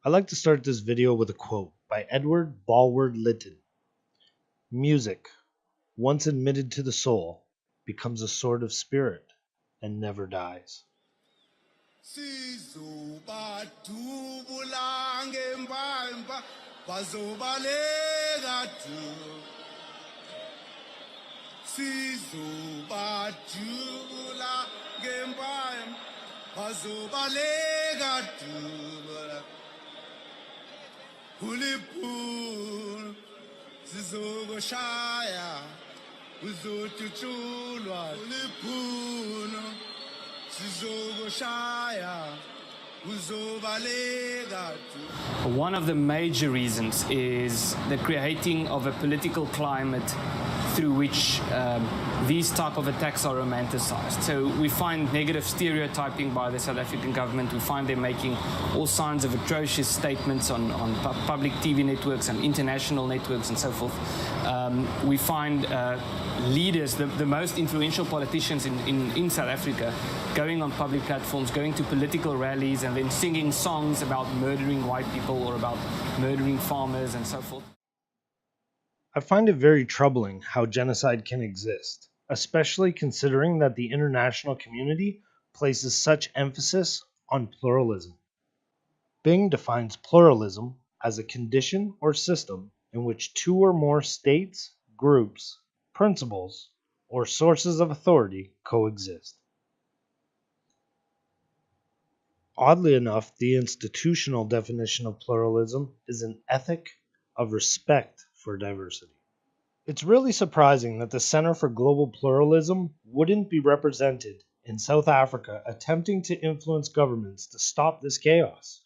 I like to start this video with a quote by Edward Bulwer Lytton. Music, once admitted to the soul, becomes a sort of spirit and never dies. One of the major reasons is the creating of a political climate through which these type of attacks are romanticized. So we find negative stereotyping by the South African government. We find them making all kinds of atrocious statements on public TV networks and international networks and so forth. We find leaders, the most influential politicians in South Africa, going on public platforms, going to political rallies and then singing songs about murdering white people or about murdering farmers and so forth. I find it very troubling how genocide can exist, especially considering that the international community places such emphasis on pluralism. Bing defines pluralism as a condition or system in which two or more states, groups, principles, or sources of authority coexist. Oddly enough, the institutional definition of pluralism is an ethic of respect for diversity. It's really surprising that the Center for Global Pluralism wouldn't be represented in South Africa attempting to influence governments to stop this chaos,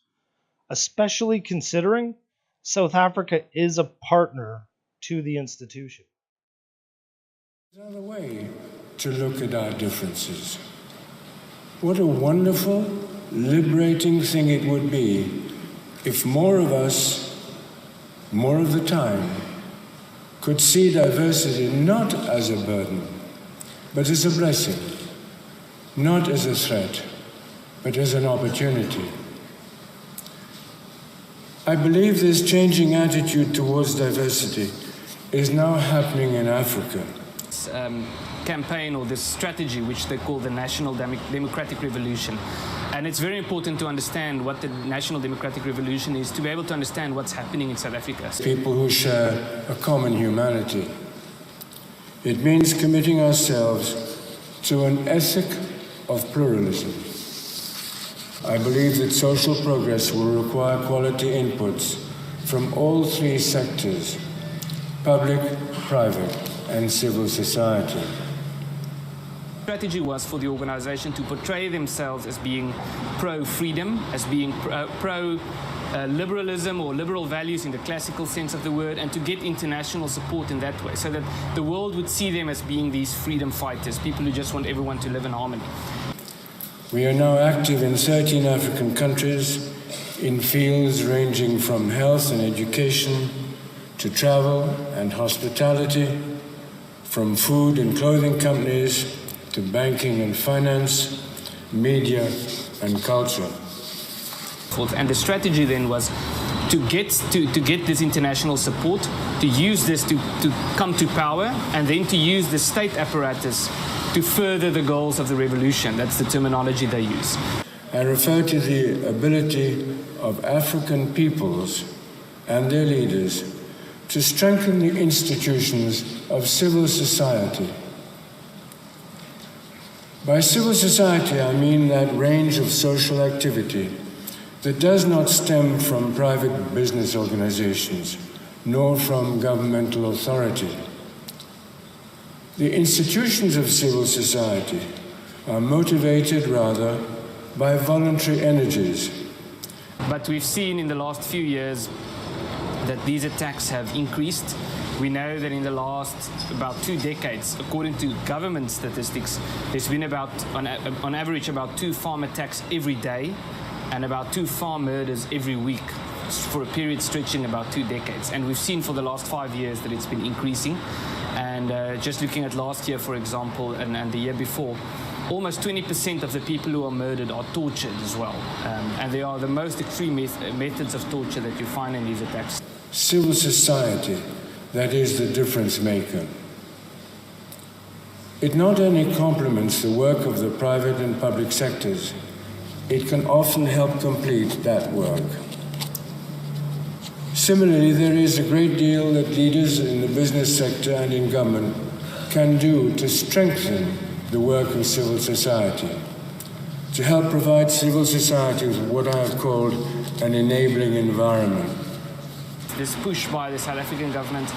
especially considering South Africa is a partner to the institution. There's another way to look at our differences. What a wonderful, liberating thing it would be if more of us, more of the time, could see diversity not as a burden, but as a blessing, not as a threat, but as an opportunity. I believe this changing attitude towards diversity is now happening in Africa. Campaign or this strategy which they call the National Democratic Revolution. And it's very important to understand what the National Democratic Revolution is, to be able to understand what's happening in South Africa. People who share a common humanity. It means committing ourselves to an ethic of pluralism. I believe that social progress will require quality inputs from all three sectors: public, private, and civil society. The strategy was for the organization to portray themselves as being pro-freedom, as being pro-liberalism or liberal values in the classical sense of the word, and to get international support in that way, so that the world would see them as being these freedom fighters, people who just want everyone to live in harmony. We are now active in 13 African countries in fields ranging from health and education to travel and hospitality, from food and clothing companies to banking and finance, media and culture. And the strategy then was to get this international support, to use this to come to power, and then to use the state apparatus to further the goals of the revolution. That's the terminology they use. I refer to the ability of African peoples and their leaders to strengthen the institutions of civil society. By civil society, I mean that range of social activity that does not stem from private business organizations, nor from governmental authority. The institutions of civil society are motivated rather by voluntary energies. But we've seen in the last few years that these attacks have increased. We know that in the last about 2 decades, according to government statistics, there's been about, on average, about 2 farm attacks every day and about 2 farm murders every week for a period stretching about 2 decades. And we've seen for the last 5 years that it's been increasing. And just looking at last year, for example, and the year before, almost 20% of the people who are murdered are tortured as well. And they are the most extreme methods of torture that you find in these attacks. Civil society, that is the difference maker. It not only complements the work of the private and public sectors, it can often help complete that work. Similarly, there is a great deal that leaders in the business sector and in government can do to strengthen the work of civil society, to help provide civil society with what I have called an enabling environment. This push by the South African government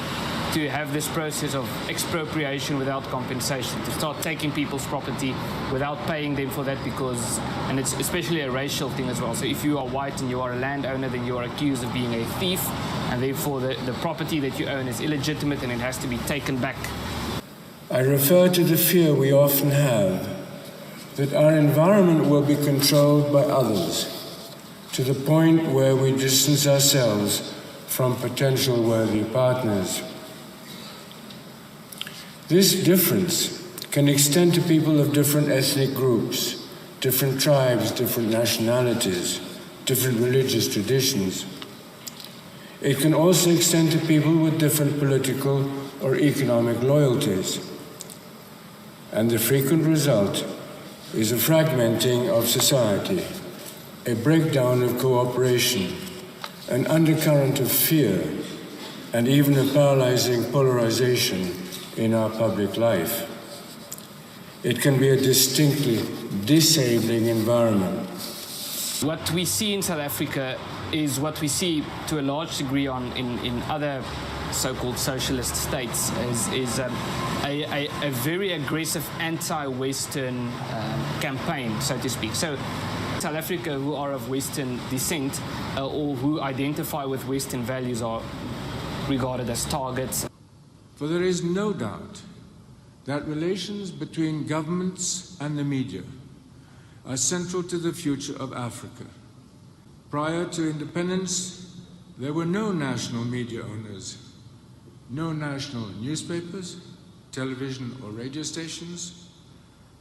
to have this process of expropriation without compensation, to start taking people's property without paying them for that, because, and it's especially a racial thing as well. So if you are white and you are a landowner, then you are accused of being a thief, and therefore the property that you own is illegitimate and it has to be taken back. I refer to the fear we often have that our environment will be controlled by others, to the point where we distance ourselves from potential worthy partners. This difference can extend to people of different ethnic groups, different tribes, different nationalities, different religious traditions. It can also extend to people with different political or economic loyalties. And the frequent result is a fragmenting of society, a breakdown of cooperation, an undercurrent of fear, and even a paralyzing polarization in our public life. It can be a distinctly disabling environment. What we see in South Africa is what we see to a large degree in other so-called socialist states, is a very aggressive anti-Western campaign, so to speak. So South Africa, who are of Western descent or who identify with Western values, are regarded as targets. For there is no doubt that relations between governments and the media are central to the future of Africa. Prior to independence, there were no national media owners, no national newspapers, television or radio stations,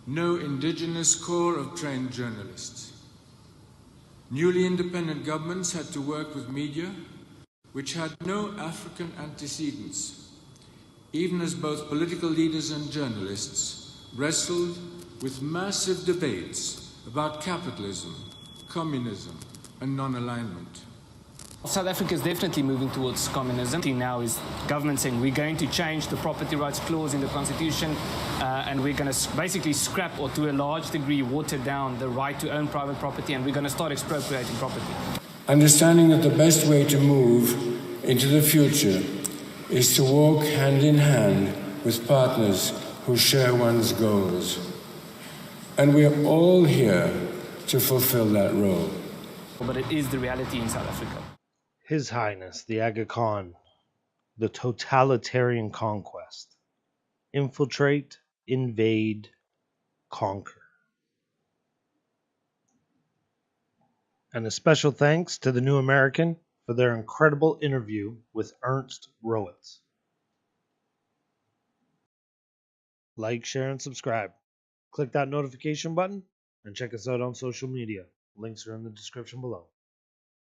no indigenous corps of trained journalists. Newly independent governments had to work with media which had no African antecedents, even as both political leaders and journalists wrestled with massive debates about capitalism, communism, and non-alignment. South Africa is definitely moving towards communism. Now is government saying we're going to change the property rights clause in the constitution and we're going to basically scrap, or to a large degree water down, the right to own private property, and we're going to start expropriating property. Understanding that the best way to move into the future is to walk hand in hand with partners who share one's goals. And we are all here to fulfill that role. But it is the reality in South Africa. His Highness, the Aga Khan, the totalitarian conquest. Infiltrate, invade, conquer. And a special thanks to the New American for their incredible interview with Ernst Rowitz. Like, share, and subscribe. Click that notification button and check us out on social media. Links are in the description below.